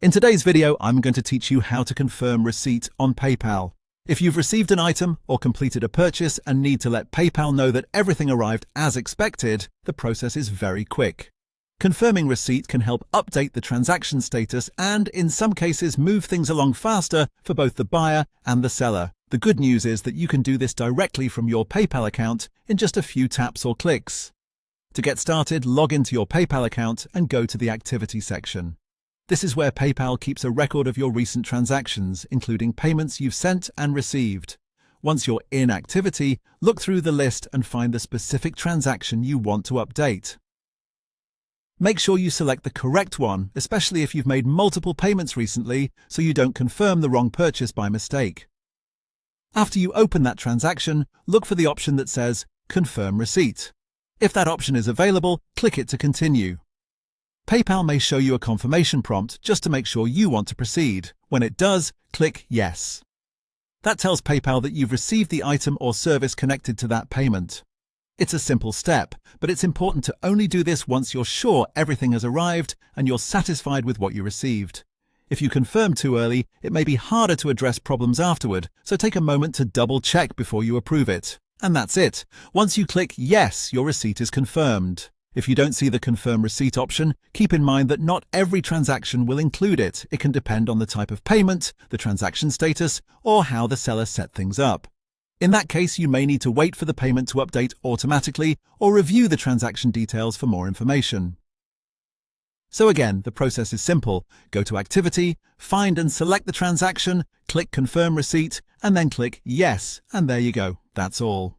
In today's video, I'm going to teach you how to confirm receipt on PayPal. If you've received an item or completed a purchase and need to let PayPal know that everything arrived as expected, the process is very quick. Confirming receipt can help update the transaction status and, in some cases, move things along faster for both the buyer and the seller. The good news is that you can do this directly from your PayPal account in just a few taps or clicks. To get started, log into your PayPal account and go to the Activity section. This is where PayPal keeps a record of your recent transactions, including payments you've sent and received. Once you're in Activity, look through the list and find the specific transaction you want to update. Make sure you select the correct one, especially if you've made multiple payments recently, so you don't confirm the wrong purchase by mistake. After you open that transaction, look for the option that says Confirm Receipt. If that option is available, click it to continue. PayPal may show you a confirmation prompt just to make sure you want to proceed. When it does, click Yes. That tells PayPal that you've received the item or service connected to that payment. It's a simple step, but it's important to only do this once you're sure everything has arrived and you're satisfied with what you received. If you confirm too early, it may be harder to address problems afterward, so take a moment to double-check before you approve it. And that's it. Once you click Yes, your receipt is confirmed. If you don't see the Confirm Receipt option, keep in mind that not every transaction will include it. It can depend on the type of payment, the transaction status, or how the seller set things up. In that case, you may need to wait for the payment to update automatically or review the transaction details for more information. So again, the process is simple. Go to Activity, find and select the transaction, click Confirm Receipt, and then click Yes, and there you go. That's all.